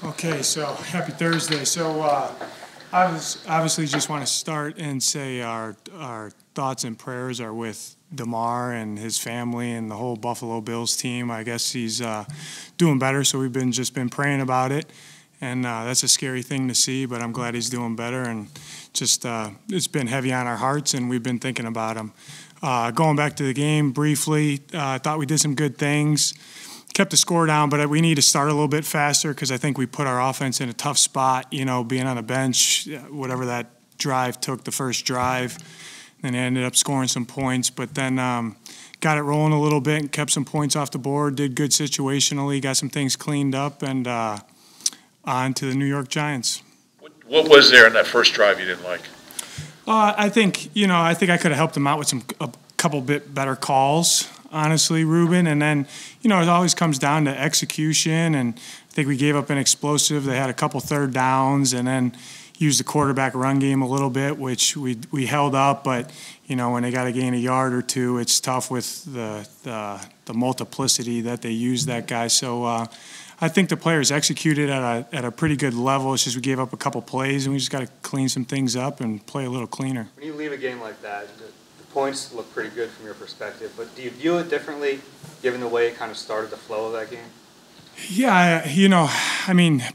Okay, so happy Thursday. So obviously just want to start and say our thoughts and prayers are with DeMar and his family and the whole Buffalo Bills team. I guess he's doing better, so we've just been praying about it, and that's a scary thing to see. But I'm glad he's doing better, and just it's been heavy on our hearts, and we've been thinking about him. Going back to the game briefly, I thought we did some good things. Kept the score down, but we need to start a little bit faster because I think we put our offense in a tough spot, being on the bench, whatever that drive took, the first drive, and ended up scoring some points. But then got it rolling a little bit and kept some points off the board, did good situationally, got some things cleaned up, and on to the New York Giants. What was there in that first drive you didn't like? I think I could have helped them out with a couple bit better calls, honestly, Ruben. And then, it always comes down to execution. And I think we gave up an explosive. They had a couple third downs and then used the quarterback run game a little bit, which we held up. But, when they got to gain a yard or two, it's tough with the multiplicity that they use that guy. So I think the players executed at a pretty good level. It's just we gave up a couple plays, and we just got to clean some things up and play a little cleaner. When you leave a game like that, the points look pretty good from your perspective, but do you view it differently given the way it kind of started the flow of that game? Yeah,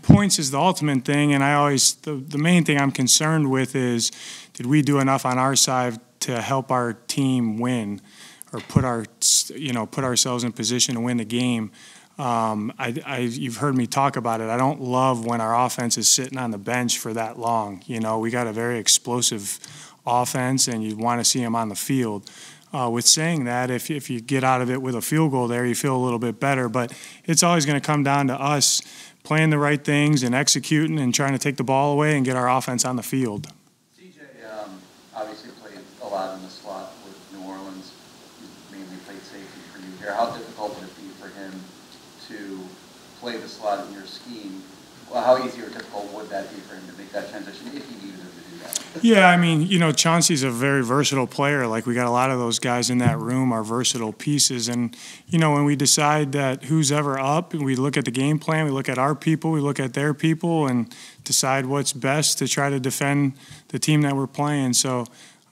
points is the ultimate thing, and the main thing I'm concerned with is, did we do enough on our side to help our team win, or put ourselves in position to win the game? You've heard me talk about it. I don't love when our offense is sitting on the bench for that long. We got a very explosive offense, and you want to see them on the field. With saying that, if you get out of it with a field goal there, you feel a little bit better. But it's always going to come down to us playing the right things and executing and trying to take the ball away and get our offense on the field. CJ obviously played a lot in the slot with New Orleans. He mainly played safety for you here. How difficult would it be for him to play the slot in your scheme? Well, how easy or difficult would that be for him to make that transition if he needed him to do that? Yeah, Chauncey's a very versatile player. Like, we got a lot of those guys in that room are versatile pieces. And, when we decide that who's ever up, and we look at the game plan, we look at our people, we look at their people, and decide what's best to try to defend the team that we're playing. So,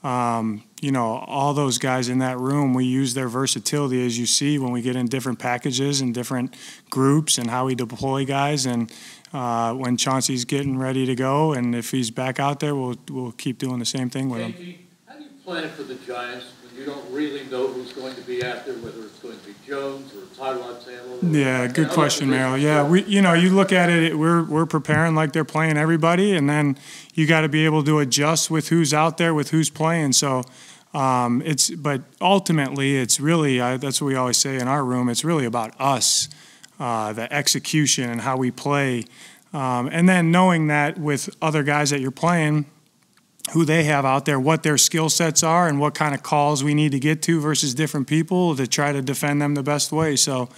all those guys in that room, we use their versatility, as you see, when we get in different packages and different groups and how we deploy guys. And when Chauncey's getting ready to go, and if he's back out there, we'll keep doing the same thing with him. How do you plan for the Giants when you don't really know who's going to be out there, whether it's going to be Jones or Tyrod Taylor? Yeah, good question, Merrill. Yeah, you look at it, we're preparing like they're playing everybody, and then you got to be able to adjust with who's out there, with who's playing. So but ultimately, it's really that's what we always say in our room. It's really about us. The execution and how we play. And then knowing that with other guys that you're playing, who they have out there, what their skill sets are and what kind of calls we need to get to versus different people to try to defend them the best way. So,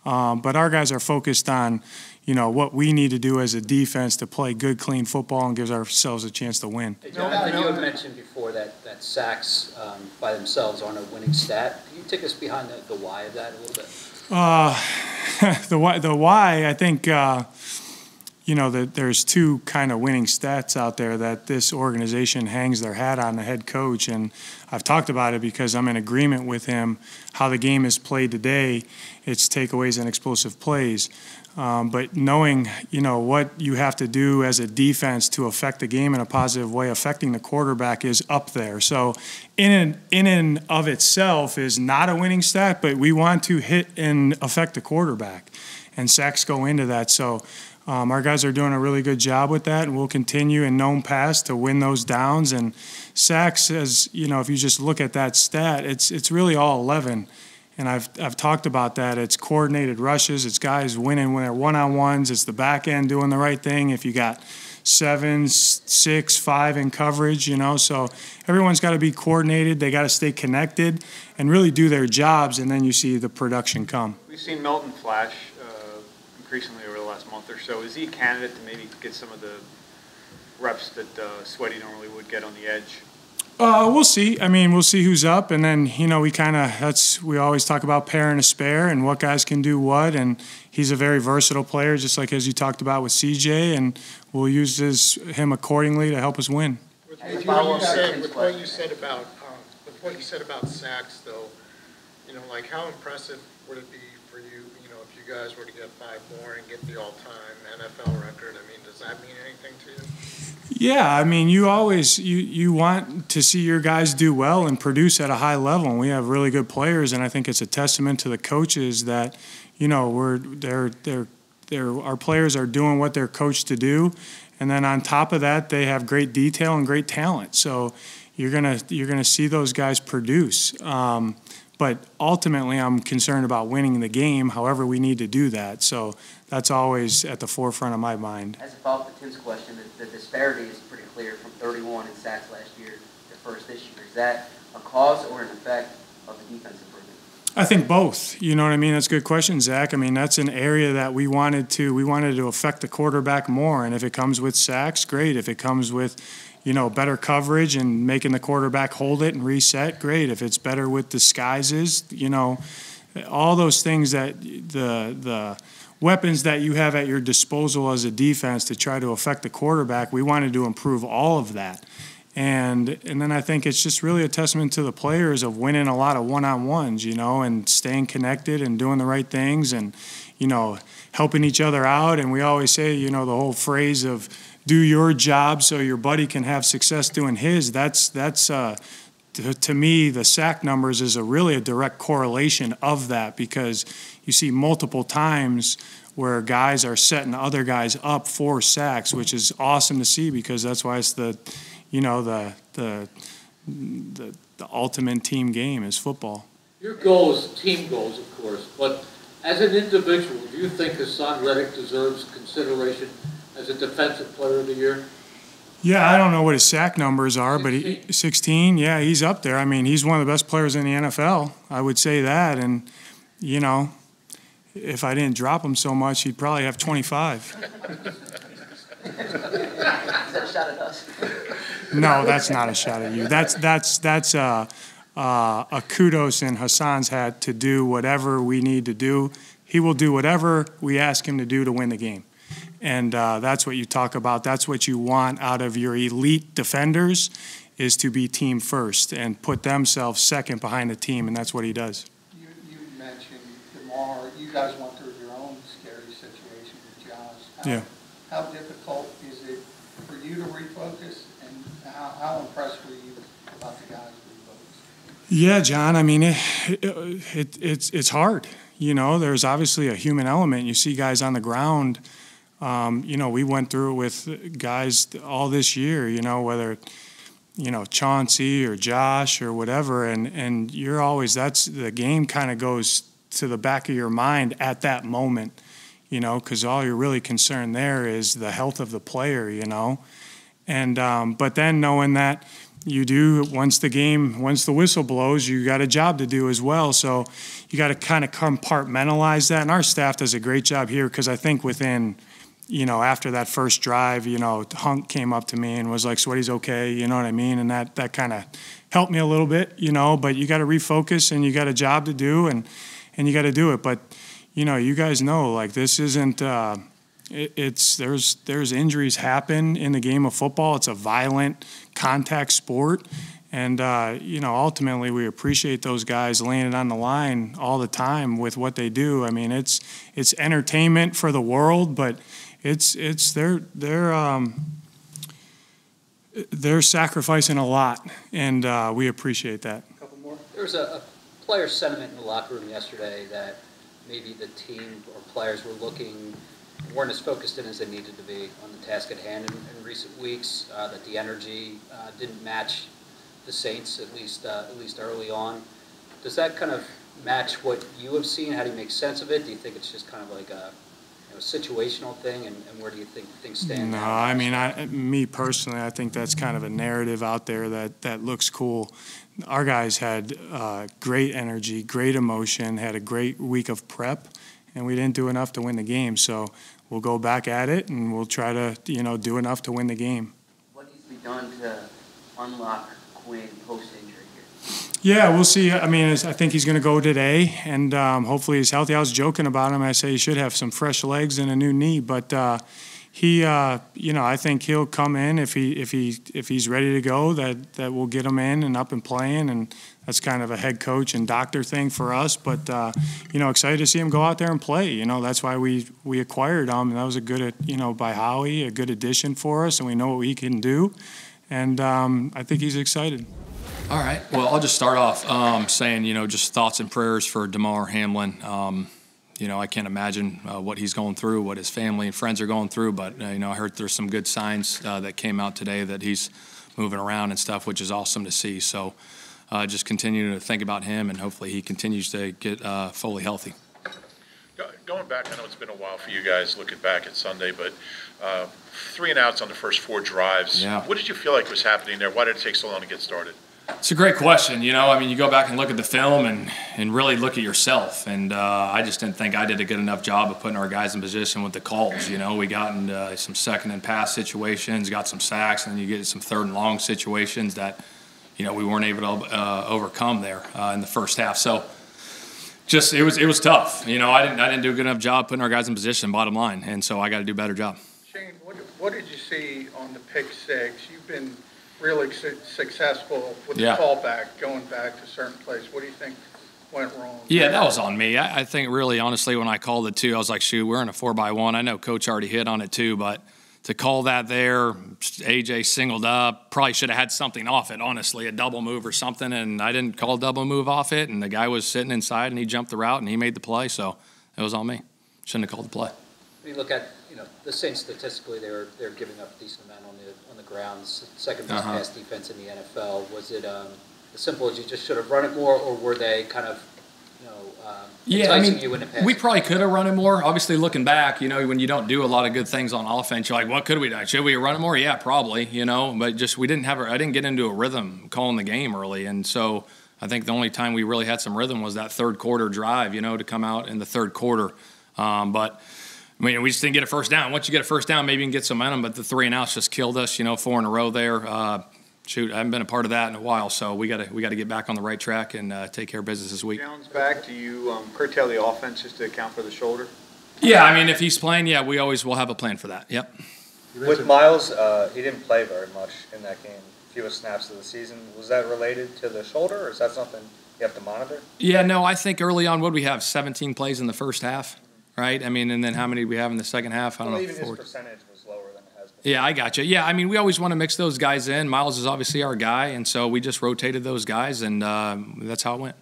but our guys are focused on, what we need to do as a defense to play good, clean football and gives ourselves a chance to win. Hey, Jonathan, you had mentioned before that sacks by themselves aren't a winning stat. Can you take us behind the why of that a little bit? The why, I think, that there's two kind of winning stats out there that this organization hangs their hat on, the head coach. And I've talked about it because I'm in agreement with him. How the game is played today, it's takeaways and explosive plays. But knowing, what you have to do as a defense to affect the game in a positive way, affecting the quarterback is up there. So in and of itself is not a winning stat, but we want to hit and affect the quarterback. And sacks go into that. So our guys are doing a really good job with that, and we'll continue in known pass to win those downs. And sacks, if you just look at that stat, it's really all 11. And I've talked about that. It's coordinated rushes. It's guys winning when they're one-on-ones. It's the back end doing the right thing. If you got 7, 6, 5 in coverage, so everyone's got to be coordinated. They got to stay connected and really do their jobs, and then you see the production come. We've seen Melton flash increasingly over the last month or so. Is he a candidate to maybe get some of the reps that Sweaty normally would get on the edge? We'll see. I mean, we'll see who's up, and then we always talk about pair and a spare and what guys can do what, and he's a very versatile player, just like as you talked about with CJ, and we'll use him accordingly to help us win. With what you said about sacks, though, like how impressive would it be for you, if you guys were to get 5 more and get the all-time NFL record? I mean, does that mean anything to you? Yeah, I mean, you want to see your guys do well and produce at a high level, and we have really good players, and I think it's a testament to the coaches that, our players are doing what they're coached to do, and then on top of that, they have great detail and great talent. So you're gonna see those guys produce. But ultimately, I'm concerned about winning the game. However, we need to do that. So that's always at the forefront of my mind. As a follow-up to Tim's question, the disparity is pretty clear from 31 in sacks last year to first this year. Is that a cause or an effect of the defensive improvement? I think both. You know what I mean? That's a good question, Zach. I mean, that's an area that we wanted to affect the quarterback more. And if it comes with sacks, great. If it comes with better coverage and making the quarterback hold it and reset, great. If it's better with disguises, all those things that the weapons that you have at your disposal as a defense to try to affect the quarterback, we wanted to improve all of that. And then I think it's just really a testament to the players of winning a lot of one-on-ones, and staying connected and doing the right things and, helping each other out. And we always say, the whole phrase of do your job so your buddy can have success doing his. That's to me, the sack numbers is really a direct correlation of that, because you see multiple times where guys are setting other guys up for sacks, which is awesome to see, because that's why it's the ultimate team game is football. Your goal is team goals, of course, but as an individual, do you think Haason Reddick deserves consideration as a defensive player of the year? Yeah, I don't know what his sack numbers are, 16. But 16, yeah, he's up there. I mean, he's one of the best players in the NFL. I would say that. And, if I didn't drop him so much, he'd probably have 25. Is that a shot at us? No, that's not a shot at you. That's a kudos in Haason's hat to do whatever we need to do. He will do whatever we ask him to do to win the game. And that's what you talk about. That's what you want out of your elite defenders, is to be team first and put themselves second behind the team, and that's what he does. You mentioned DeMar. You guys went through your own scary situation with Josh. Yeah. How difficult is it for you to refocus, and how impressed were you about the guys' refocus? Yeah, John, I mean, it's hard. There's obviously a human element. You see guys on the ground. We went through it with guys all this year, whether, Chauncey or Josh or whatever, and you're always, that's the game kind of goes to the back of your mind at that moment, because all you're really concerned there is the health of the player, and but then knowing that you do, once the whistle blows, you got a job to do as well. So you got to kind of compartmentalize that, and our staff does a great job here, because I think within, after that first drive, Hunk came up to me and was like, Sweaty's okay, you know what I mean? And that kind of helped me a little bit, but you got to refocus, and you got a job to do, and you got to do it. But, you guys know, like, this isn't, there's injuries happen in the game of football. It's a violent contact sport. And, ultimately we appreciate those guys laying it on the line all the time with what they do. I mean, it's entertainment for the world, but they're sacrificing a lot, and we appreciate that. A couple more. There was a player sentiment in the locker room yesterday that maybe the team or players weren't as focused in as they needed to be on the task at hand in recent weeks, that the energy didn't match the Saints, at least early on. Does that kind of match what you have seen? How do you make sense of it? Do you think it's just kind of like a situational thing, and where do you think things stand No, now? I mean, me personally, I think that's kind of a narrative out there that looks cool. Our guys had great energy, great emotion, had a great week of prep, and we didn't do enough to win the game. So we'll go back at it, and we'll try to do enough to win the game. What needs to be done to unlock win post-injury here? Yeah, we'll see. I mean, I think he's going to go today, and hopefully he's healthy. I was joking about him. I say he should have some fresh legs and a new knee, but he, I think he'll come in if he's ready to go. That we'll get him in and up and playing, and that's kind of a head coach and doctor thing for us. But excited to see him go out there and play. That's why we acquired him. And that was a good, by Howie, a good addition for us, and we know what he can do. And I think he's excited. All right. Well, I'll just start off saying, just thoughts and prayers for Damar Hamlin. I can't imagine what he's going through, what his family and friends are going through, but, I heard there's some good signs that came out today that he's moving around and stuff, which is awesome to see. So just continue to think about him, and hopefully he continues to get fully healthy. Going back, I know it's been a while for you guys looking back at Sunday, but 3 and outs on the first 4 drives. Yeah. What did you feel like was happening there? Why did it take so long to get started? It's a great question. You go back and look at the film and really look at yourself. And I just didn't think I did a good enough job of putting our guys in position with the calls. We got into some second and pass situations, got some sacks, and then you get some third and long situations that, we weren't able to overcome there in the first half. So just it was tough. I didn't do a good enough job putting our guys in position, bottom line. And so I got to do a better job. Shane, what did you see on the pick six? You've been really successful with the callback, going back to certain places. What do you think went wrong? Yeah, that was on me. I think really, honestly, when I called it too, I was like, shoot, we're in a 4-by-1. I know Coach already hit on it too, but to call that there, AJ singled up, probably should have had something off it, honestly, a double move or something, and I didn't call a double move off it, and the guy was sitting inside, and he jumped the route, and he made the play, so it was on me. Shouldn't have called the play. When you look at, the Saints statistically, they're giving up a decent amount on the ground, second best pass defense in the NFL. Was it as simple as you just should have run it more, or were they kind of, enticing you into passing? We probably could have run it more. Obviously, looking back, when you don't do a lot of good things on offense, you're like, what could we do? Should we run it more? Yeah, probably, but just I didn't get into a rhythm calling the game early, and so I think the only time we really had some rhythm was that third quarter drive, to come out in the third quarter, but. We just didn't get a first down. Once you get a first down, maybe you can get some momentum, but the 3 and outs just killed us, 4 in a row there. I haven't been a part of that in a while, so we got to get back on the right track and take care of business this week. Jones back, do you curtail the offense just to account for the shoulder? Yeah, if he's playing, we always will have a plan for that. Yep. With Miles, he didn't play very much in that game, fewest snaps of the season. Was that related to the shoulder, or is that something you have to monitor? Yeah, no, I think early on, what did we have, 17 plays in the first half? Right? And then how many do we have in the second half? I don't know. Even his percentage was lower than it has been. Yeah, I got you. Yeah, we always want to mix those guys in. Miles is obviously our guy, and so we just rotated those guys, and that's how it went.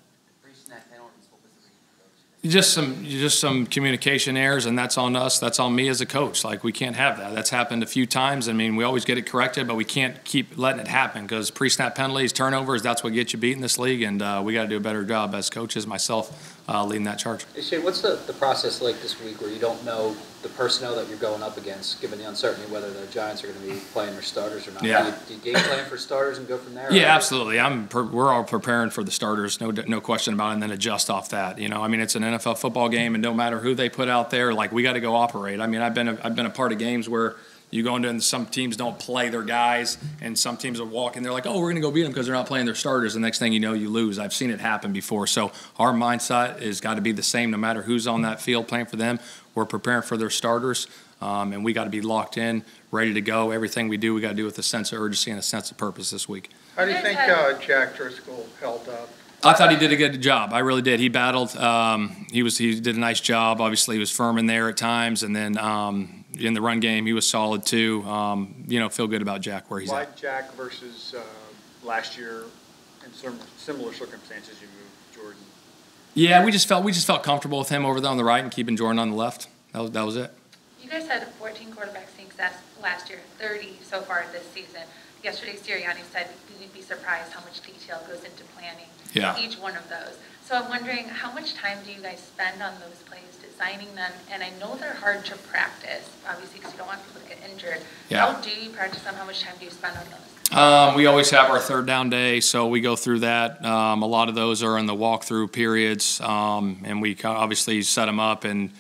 Just some communication errors, and that's on us. That's on me as a coach. We can't have that. That's happened a few times. We always get it corrected, but we can't keep letting it happen because pre-snap penalties, turnovers, that's what gets you beat in this league, and we got to do a better job as coaches, myself, leading that charge. Hey, Shane, what's the process like this week where you don't know the personnel that you're going up against, given the uncertainty whether the Giants are going to be playing their starters or not? Yeah. Do you game plan for starters and go from there? Yeah, absolutely. We're all preparing for the starters, no question about it, and then adjust off that. It's an NFL football game, and no matter who they put out there, we got to go operate. I've been a part of games where you go into and some teams don't play their guys, and some teams will walk in. They're like, oh, we're going to go beat them because they're not playing their starters. The next thing you know, you lose. I've seen it happen before. So our mindset has got to be the same no matter who's on that field playing for them. We're preparing for their starters, and we got to be locked in, ready to go. Everything we do, we got to do with a sense of urgency and a sense of purpose this week. How do you think Jack Driscoll held up? I thought he did a good job. I really did. He battled. He did a nice job. Obviously, he was firm in there at times, and then in the run game, he was solid too. Feel good about Jack where he's Why at. Jack versus last year in some similar circumstances you moved Jordan? Yeah, we just felt comfortable with him over there on the right and keeping Jordan on the left. That was it. You guys had 14 quarterback sneaks last year, 30 so far this season. Yesterday, Sirianni said you'd be surprised how much detail goes into planning each one of those. So I'm wondering, how much time do you guys spend on those plays, designing them? And I know they're hard to practice, obviously, because you don't want people to get injured. Yeah. How do you practice them? How much time do you spend on those? We always have our third down day, so we go through that. A lot of those are in the walkthrough periods, and we obviously set them up and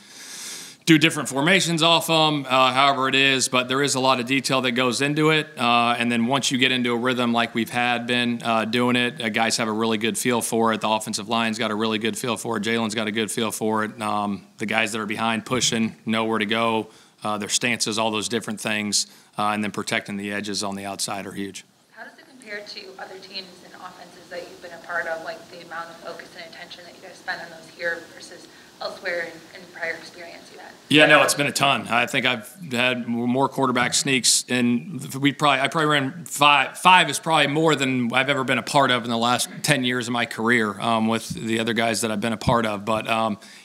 do different formations off them, however it is, but there is a lot of detail that goes into it. And then once you get into a rhythm like we've been doing it, guys have a really good feel for it. The offensive line's got a really good feel for it. Jalen's got a good feel for it. The guys that are behind pushing know where to go, their stances, all those different things, and then protecting the edges on the outside are huge. How does it compare to other teams and offenses that you've been a part of, like the amount of focus and attention that you guys spend on those here versus elsewhere in prior experience you had? Yeah, no, it's been a ton. I think I've had more quarterback sneaks, and I probably ran five. Five is probably more than I've ever been a part of in the last 10 years of my career with the other guys that I've been a part of. But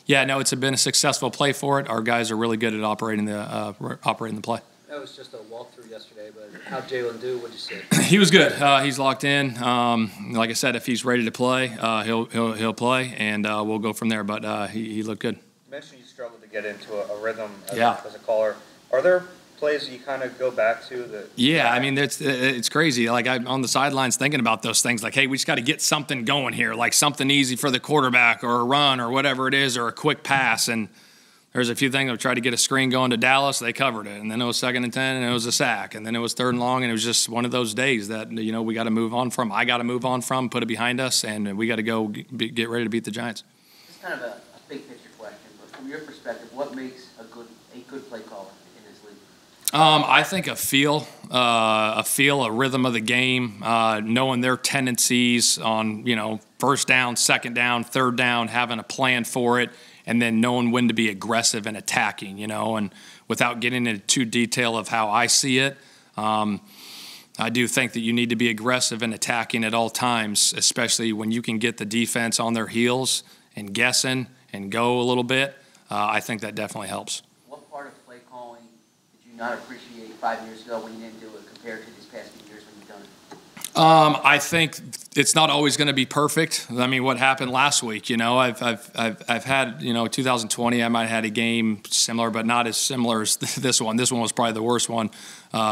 yeah, no, it's been a successful play for it. Our guys are really good at operating the play. That was just a walkthrough yesterday, but how'd Jalen do? What'd you say? He was good. He's locked in. Like I said, if he's ready to play, he'll play, and we'll go from there. But he looked good. You mentioned you struggled to get into a rhythm as a caller. Are there plays that you kind of go back to that? Yeah, I mean, it's crazy. Like, I'm on the sidelines thinking about those things. Like, hey, we just got to get something going here, like something easy for the quarterback or a run or whatever it is or a quick pass. And there's a few things. I tried to get a screen going to Dallas. They covered it. And then it was 2nd and 10, and it was a sack. And then it was 3rd and long, and it was just one of those days that, we got to move on from. I got to move on from, put it behind us, and we got to go get ready to beat the Giants. It's kind of a big picture question, but from your perspective, what makes a good play caller in this league? I think a feel, a rhythm of the game, knowing their tendencies on, 1st down, 2nd down, 3rd down, having a plan for it, and then knowing when to be aggressive and attacking, and without getting into too detail of how I see it, I do think that you need to be aggressive and attacking at all times, especially when you can get the defense on their heels and guessing and go a little bit. I think that definitely helps. What part of play calling did you not appreciate 5 years ago when you didn't do it compared to these past few years when you've done it? I think it's not always going to be perfect. I mean, what happened last week? I've had 2020. I might have had a game similar, but not as similar as this one. This one was probably the worst one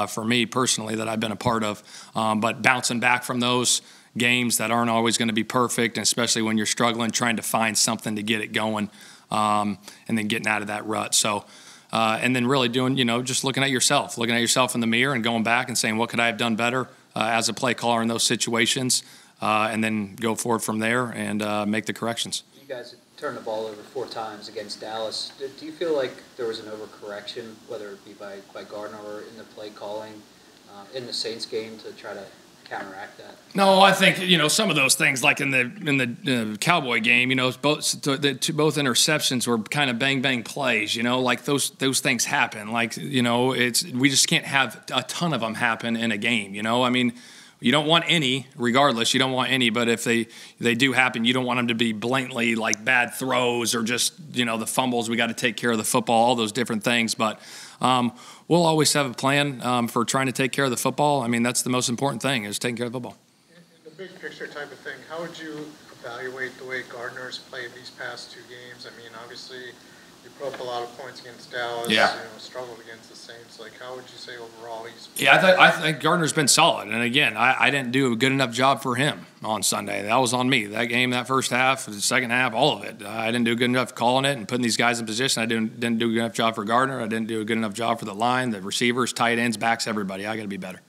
for me personally that I've been a part of. But bouncing back from those games that aren't always going to be perfect, and especially when you're struggling, trying to find something to get it going, and then getting out of that rut. So. And then really doing, just looking at yourself in the mirror and going back and saying, what could I have done better as a play caller in those situations, and then go forward from there and make the corrections. You guys turned the ball over 4 times against Dallas. Do you feel like there was an overcorrection, whether it be by Gardner or in the play calling in the Saints game to try to counteract that? No, I think some of those things, like in the Cowboy game, both interceptions were kind of bang plays. Like those things happen. Like we just can't have a ton of them happen in a game. I mean, you don't want any, regardless. You don't want any, but if they do happen, you don't want them to be blatantly like bad throws or just the fumbles. We got to take care of the football, all those different things, but. We'll always have a plan for trying to take care of the football. I mean, that's the most important thing, is taking care of the football. In the big picture type of thing, how would you evaluate the way Gardner's played these past 2 games? I mean, obviously, you put up a lot of points against Dallas, struggled against the Saints. Like, how would you say overall he's played? Yeah, I think Gardner's been solid. And, again, I didn't do a good enough job for him on Sunday. That was on me. That game, that first half, the second half, all of it. I didn't do a good enough calling it and putting these guys in position. I didn't do a good enough job for Gardner. I didn't do a good enough job for the line, the receivers, tight ends, backs, everybody. I got to be better.